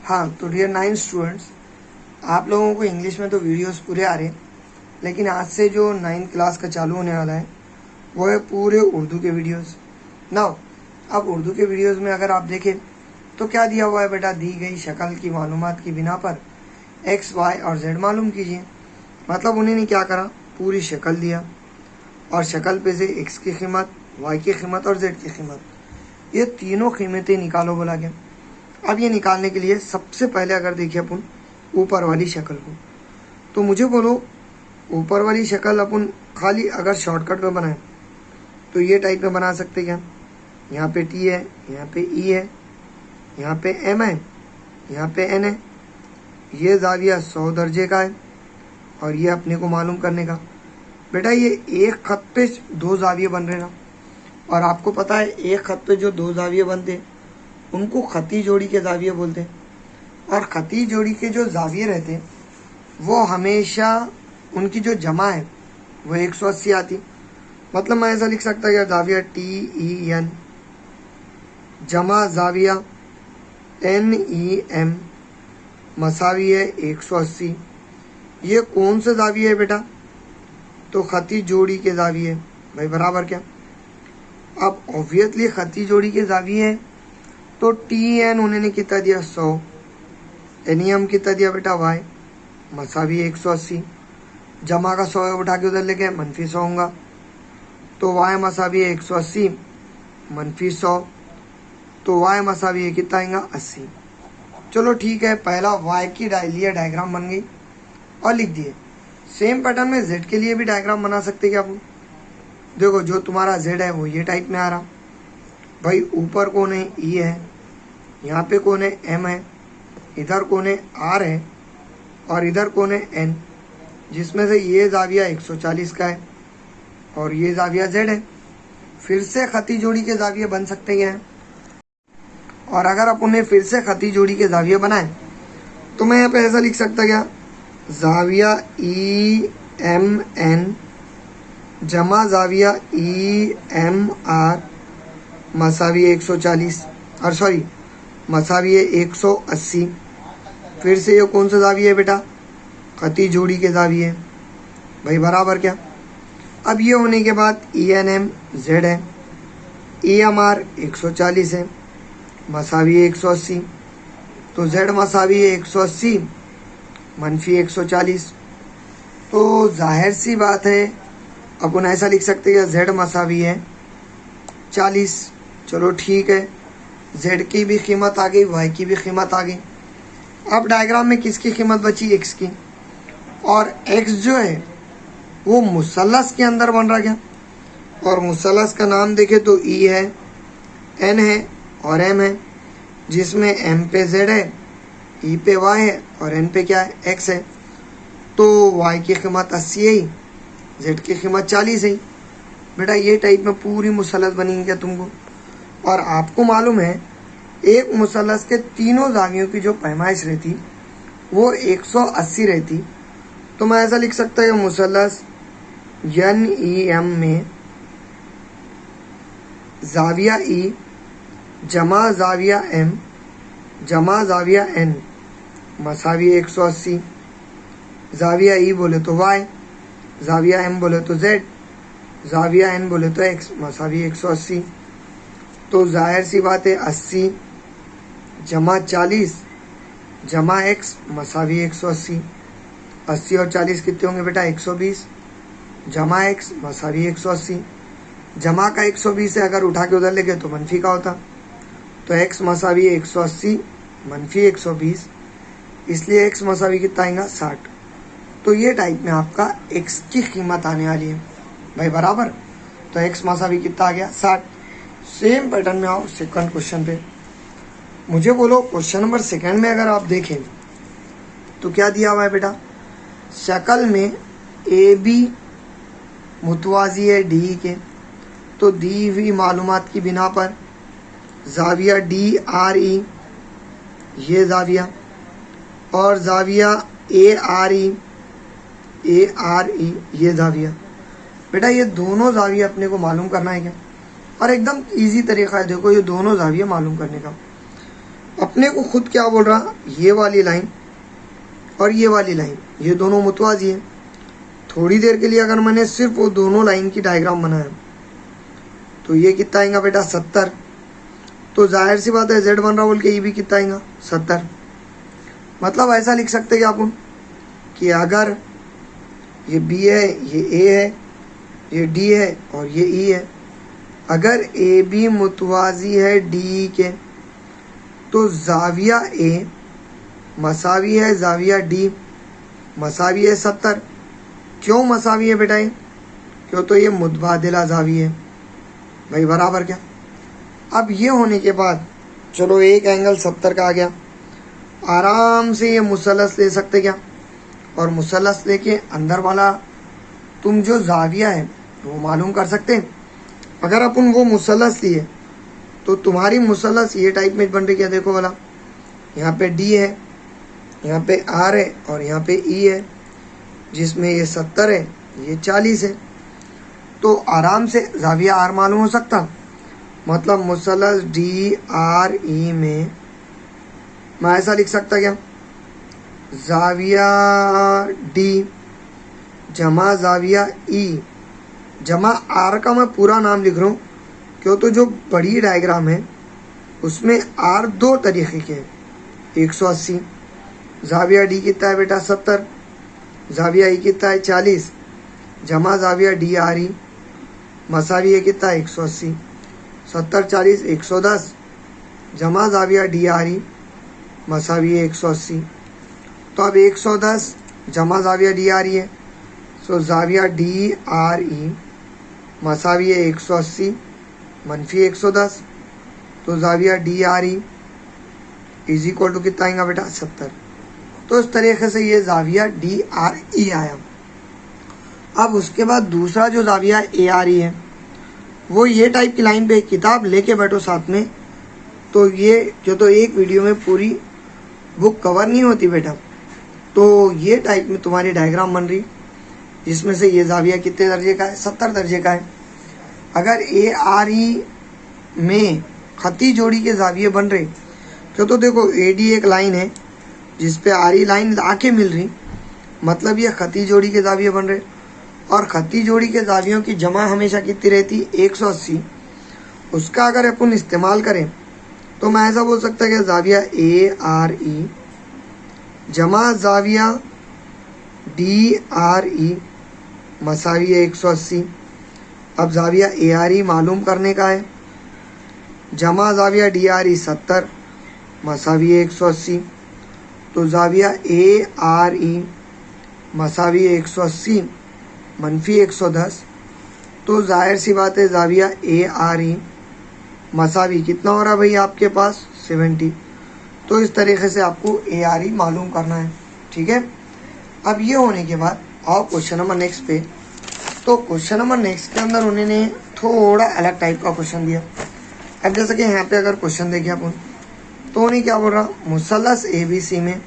हाँ, तो dear 9 students, आप लोगों को इंग्लिश में तो वीडियोस पूरे आ रहे हैं, लेकिन आज से जो 9th क्लास का चालू होने वाला है वो है पूरे उर्दू के वीडियोस। नाउ अब उर्दू के वीडियोस में अगर आप देखें तो क्या दिया हुआ है बेटा, दी गई शक्ल की मालूमात की बिना पर एक्स, वाई और जेड मालूम कीजिए। मतलब उन्होंने ने क्या करा, पूरी शक्ल दिया और शक्ल पे से एक्स की कीमत, वाई की कीमत और जेड की कीमत, ये तीनों कीमतें निकालो बोला गया। अब ये निकालने के लिए सबसे पहले अगर देखिए अपन ऊपर वाली शक्ल को, तो मुझे बोलो ऊपर वाली शक्ल अपन खाली अगर शॉर्टकट में बनाए तो ये टाइप में बना सकते क्या। यहाँ पे टी है, यहाँ पे ई है, यहाँ पे एम है, यहाँ पे एन है। ये जाविया 100 दर्जे का है और ये अपने को मालूम करने का। बेटा ये एक खत पे 2 जाविये बन रहे ना, और आपको पता है एक खत पे जो 2 जाविये बनते उनको खती जोड़ी के जाविये बोलते हैं। और खती जोड़ी के जो जाविये रहते वो हमेशा उनकी जो जमा है वो 180 आती। मतलब मैं ऐसा लिख सकता है जाविया TEN जमा जाविया NEM मसावी है 180। ये कौन से जाविये है बेटा, तो खती जोड़ी के जाविये भाई, बराबर क्या। अब ऑब्वियसली खती जोड़ी के जाविये है तो TN उन्होंने कितना दिया 100, NEM कितना दिया बेटा Y मसावी 180। जमा का 100 उठा के उधर लेके -100 होगा तो Y मसावी 180 -100, तो Y मसावी कितना आएगा 80। चलो ठीक है, पहला Y की लिए डायग्राम बन गई और लिख दिए। सेम पैटर्न में Z के लिए भी डायग्राम बना सकते क्या आप। देखो जो तुम्हारा Z है वो ये टाइप में आ रहा भाई। ऊपर कौन है E है, यहाँ पे कौन है M है, इधर कौन है R है और इधर कौन है N, जिसमें से ये जाविया 140 का है और ये जाविया Z है। फिर से खती जोड़ी के जाविये बन सकते हैं। और अगर अपन ने फिर से खती जोड़ी के जाविये बनाए तो मैं यहाँ पे ऐसा लिख सकता क्या, जाविया EMN जमा जाविया EMR मसावी 140 और सॉरी मसावी 180। फिर से ये कौन सा जाविया है बेटा, खती जोड़ी के जाविये भाई, बराबर क्या। अब ये होने के बाद ENM Z है, EMR 140 है मसावी 180, तो Z मसावी 180 -140। तो जाहिर सी बात है अपन ऐसा लिख सकते हैं Z मसावी है 40। चलो ठीक है, Z की भी कीमत आ गई, Y की भी कीमत आ गई। अब डायग्राम में किसकी कीमत बची, X की। और X जो है वो मुसल्लस के अंदर बन रहा क्या, और मुसल्लस का नाम देखे तो E है, N है और M है, जिसमें M पे Z है, E पे Y है और N पे क्या है, X है। तो Y की कीमत 80 है, Z की कीमत 40 है। बेटा ये टाइप में पूरी मुसल्लस बनेगी क्या तुमको। और आपको मालूम है एक मुसल्लस के तीनों जावियों की जो पैमाइश रहती वो 180 रहती। तो मैं ऐसा लिख सकता हूँ मुसल्लस NEM में जाविया E जमा जाविया M जमा जाविया N मसावी 180। जाविया E बोले तो Y, जाविया M बोले तो Z, जाविया N बोले तो X मसावी 180। तो जाहिर सी बात है 80 जमा 40 जमा X मसावी 180। 80 और 40 कितने होंगे बेटा, 120 जमा X मसावी 180। जमा का 120 है, अगर उठा के उधर लेके तो मनफी का होता, तो X मसावी 180 -120, इसलिए X मसावी कितना आएगा 60। तो ये टाइप में आपका X की कीमत आने वाली है भाई, बराबर। तो X मसावी कितना आ गया 60। सेम पैटर्न में आओ सेकंड क्वेश्चन पे। मुझे बोलो क्वेश्चन नंबर सेकंड में अगर आप देखें तो क्या दिया हुआ है बेटा, शक्ल में AB मुतवाजी है DE के, तो दी हुई मालूमात की बिना पर जाविया DRE ये जाविया और जाविया ARE ये जाविया। बेटा ये दोनों जाविया अपने को मालूम करना है क्या, और एकदम इजी तरीका है, देखो ये दोनों जाविया मालूम करने का। अपने को खुद क्या बोल रहा, ये वाली लाइन और ये वाली लाइन ये दोनों मुतवाजी है। थोड़ी देर के लिए अगर मैंने सिर्फ वो दोनों लाइन की डायग्राम बनाया तो ये कितना आएगा बेटा 70। तो जाहिर सी बात है z बन रहा बोल के ये भी कितना आएगा 70। मतलब ऐसा लिख सकते हैं अपन कि अगर ये b है, ये a है, ये d है और ये e है, अगर ए बी मुतवाजी है डी के तो जाविया ए मसावी है जाविया डी मसावी है 70। क्यों मसावी है बेटा ये? क्यों तो ये मुतबादिला जावी है भाई, बराबर क्या। अब ये होने के बाद चलो एक एंगल 70 का आ गया, आराम से ये मुसलस ले सकते क्या, और मुसलस लेके अंदर वाला तुम जो जाविया है वो मालूम कर सकते हैं। अगर अपन वो मुसलस लिए तो तुम्हारी मुसलस ये टाइप में बन रही क्या, देखो वाला यहाँ पे डी है, यहाँ पे आर है और यहाँ पे ई है, जिसमें ये 70 है ये 40 है। तो आराम से जाविया आर मालूम हो सकता। मतलब मुसलस डी आर ई में मैं ऐसा लिख सकता क्या, जाविया डी जमा जाविया ई जमा आर का मैं पूरा नाम लिख रहा हूँ, क्यों तो जो बड़ी डायग्राम है उसमें आर दो तरीके के हैं, 180। जाविया डी कितना है बेटा 70, जाविया ई कितना है 40, जमा जाविया डी आर ई मसावी है कितना 180। 70 40 110 जमा जाविया डी आर ई मसावी है 180। तो अब 110 जमा जाविया डी आर ई है, सो जाविया डी आर ई मसावी है 180 मनफी 110। तो जाविया D R E is equal to कितना आएगा बेटा 70। तो इस तरीके से ये जाविया डी आर ई आया। अब उसके बाद दूसरा जो जाविया ए आर ई है वो ये टाइप की लाइन पे किताब लेके बैठो साथ में, तो ये जो तो एक वीडियो में पूरी बुक कवर नहीं होती बेटा। तो ये टाइप में तुम्हारी डायग्राम बन रही, जिसमें से ये जाविया कितने दर्जे का है 70 दर्जे का है। अगर ए आर ई में खती जोड़ी के जाविये बन रहे, क्यों तो देखो ए डी एक लाइन है जिस पे आर ई लाइन आके मिल रही, मतलब ये खती जोड़ी के जाविये बन रहे। और खती जोड़ी के जावियों की जमा हमेशा कितनी रहती 180। उसका अगर अपन इस्तेमाल करें तो मैं ऐसा बोल सकता कि जाविया ए आर ई जमा जाविया डी आर ई मसावी है 180। अब जाविया ए आर ई मालूम करने का है, जमा जाविया डी आर ई 70 मसावी है 180। तो जाविया ए आर ई मसावी है 180 मनफी 110। तो जाहिर सी बात है जाविया ए आर ई मसावी कितना हो रहा है भाई आपके पास 70। तो इस तरीके से आपको ए आर ई मालूम करना है, ठीक है। अब ये होने के बाद आओ क्वेश्चन नंबर नेक्स्ट पे। तो क्वेश्चन नंबर नेक्स्ट के अंदर उन्होंने थोड़ा अलग टाइप का क्वेश्चन दिया। अब जैसे कि यहाँ पे अगर क्वेश्चन देखें अपन तो उन्हें क्या बोल रहा, मुसलस ए बी सी में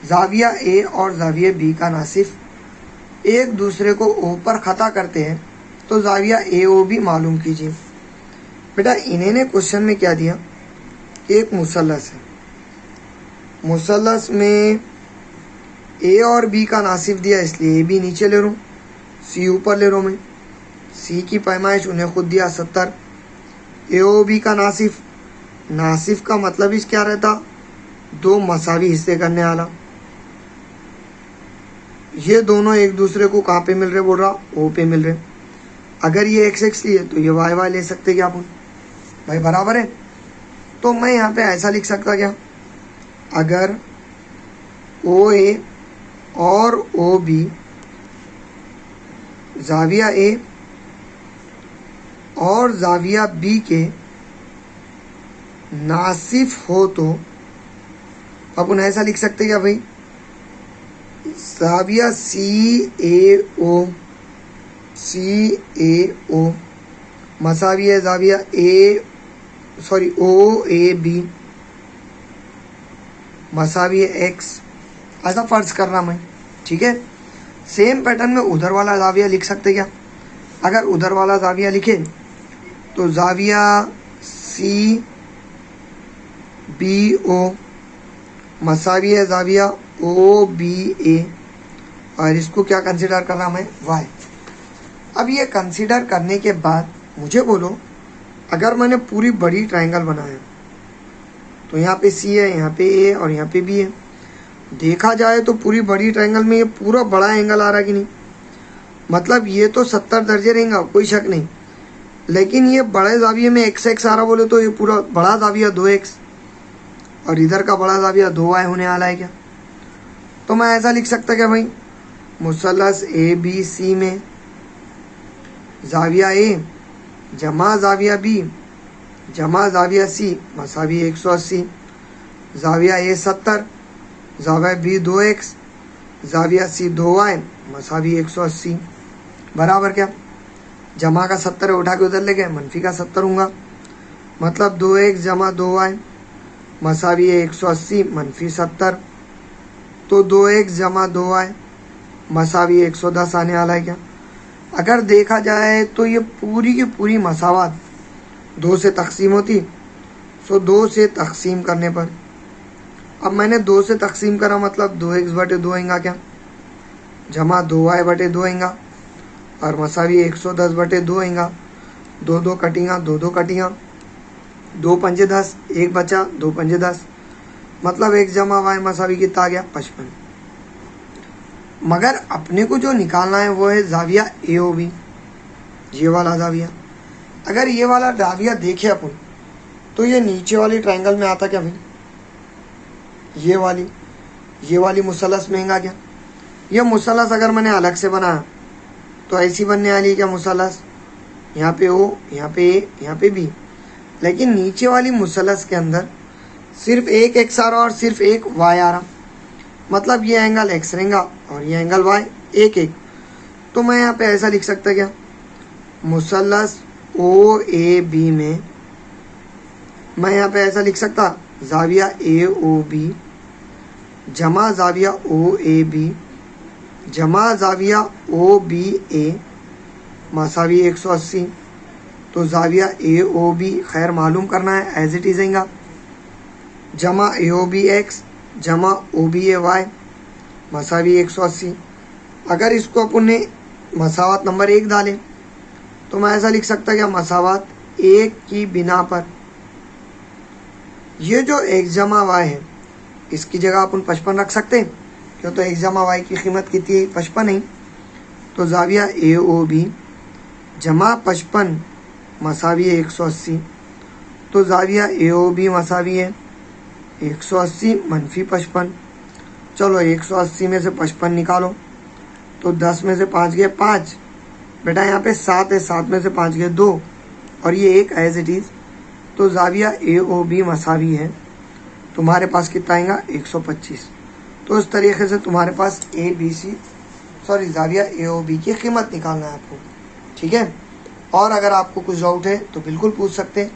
जाविया ए और जाविया बी का नासिफ एक दूसरे को ऊपर खता करते हैं, तो जाविया ए ओ भी मालूम कीजिए। बेटा इन्होंने क्वेश्चन में क्या दिया, एक मुसलस है, मुसलस में ए और बी का नासिफ दिया, इसलिए ए बी नीचे ले रहा हूँ, सी ऊपर ले रहा हूँ मैं। सी की पैमाइश उन्हें खुद दिया 70। ए ओ बी का नासिफ, नासिफ का मतलब इस क्या रहता, दो मसावी हिस्से करने वाला। ये दोनों एक दूसरे को कहाँ पे मिल रहे बोल रहा, ओ पे मिल रहे। अगर ये एक्स एक्स लिए तो ये वाई वाई ले सकते क्या अपन भाई, बराबर है। तो मैं यहाँ पे ऐसा लिख सकता क्या, अगर ओ ए और ओ बी जाविया ए और जाविया बी के नासिफ हो तो अपन ऐसा लिख सकते क्या भाई, जाविया सी ए ओ मसावी है जाविया ओ ए बी मसावी है एक्स, ऐसा फर्ज करना मैं, ठीक है। सेम पैटर्न में उधर वाला जाविया लिख सकते क्या, अगर उधर वाला जाविया लिखे तो जाविया सी बी ओ मसावी है जाविया ओ बी ए, और इसको क्या कंसिडर कर रहा मैं, वाई। अब ये कंसिडर करने के बाद मुझे बोलो, अगर मैंने पूरी बड़ी ट्रायंगल बनाया तो यहाँ पे सी है, यहाँ पे ए और यहाँ पे बी है। देखा जाए तो पूरी बड़ी ट्रायंगल में ये पूरा बड़ा एंगल आ रहा है कि नहीं, मतलब ये तो 70 दर्जे रहेगा, कोई शक नहीं। लेकिन ये बड़े जाविये में एक्स एक्स आ रहा बोले तो ये पूरा बड़ा जाविया 2x और इधर का बड़ा जाविया 2y होने वाला है क्या। तो मैं ऐसा लिख सकता क्या भाई, मुसल्लस ए बी सी में जाविया ए जमा जाविया बी जमा जाविया सी मसावी 180, जाविया ए 70, जाविया बी 2x, जाविया सी 2y मसावी 180 बराबर क्या, जमा का 70 है उठा के उधर ले गए, मनफी का 70 होगा, मतलब 2x जमा 2y मसावी 180 मनफी 70, तो 2x जमा 2y मसावी 110 आने वाला है क्या। अगर देखा जाए तो ये पूरी की पूरी मसावत 2 से तकसीम होती, सो 2 से तकसीम करने पर, अब मैंने 2 से तकसीम करा मतलब 2x बटे 2 आएगा क्या, जमा 2y बटे 2 आएगा और मसावी 110 बटे 2 आएगा, 2 2 कटिंगा 2 2 कटिंगा, 2 पंजे 10, 1 बचा 2 पंजे 10, मतलब 1 जमा y मसावी कितना आ गया 55। मगर अपने को जो निकालना है वो है जाविया ए ओ बी, ये वाला जाविया। अगर ये वाला जाविया देखे अपन तो ये नीचे वाली ट्रायंगल में आता क्या भाई, ये वाली मुसल्लस में आएगा क्या। ये मुसल्लस अगर मैंने अलग से बनाया तो ऐसी बनने वाली है क्या मुसल्लस, यहाँ पे ओ यहाँ पे ए यहाँ पे बी, लेकिन नीचे वाली मुसल्लस के अंदर सिर्फ एक एक्स आ रहा और सिर्फ एक वाई आ रहा, मतलब ये एंगल एक्स रहेगा और ये एंगल वाई एक एक। तो मैं यहाँ पे ऐसा लिख सकता क्या, मुसल्लस ओ ए बी में मैं यहाँ पे ऐसा लिख सकता, जाविया ए ओ बी जमा जाविया ओ ए बी जमा जाविया ओ बी ए मसावी 180, तो जाविया ए ओ बी खैर मालूम करना है एज इट इज आएगा, जमा ए ओ बी एक्स जमा ओ बी ए वाई मसावी 180। अगर इसको अपन ने मसावत नंबर 1 डाले तो मैं ऐसा लिख सकता क्या, मसावत 1 की बिना पर ये जो x जमा वाई है इसकी जगह अपन 55 रख सकते हैं, क्यों तो x जमा वाई की कीमत कितनी है 55 है। तो जाविया ए ओ बी जमा 55 मसावी 180, तो जाविया ए ओ बी मसावी है 180 मनफी 55। चलो 180 में से 55 निकालो तो 10 में से 5 गए 5, बेटा यहाँ पे 7 है, 7 में से 5 गए 2 और ये 1 एज इट इज़, तो जाविया ए ओ बी मसावी है तुम्हारे पास कितना आएगा 125। तो इस तरीके से तुम्हारे पास जाविया ए ओ बी की कीमत निकालना है आपको, ठीक है। और अगर आपको कुछ डाउट है तो बिल्कुल पूछ सकते हैं।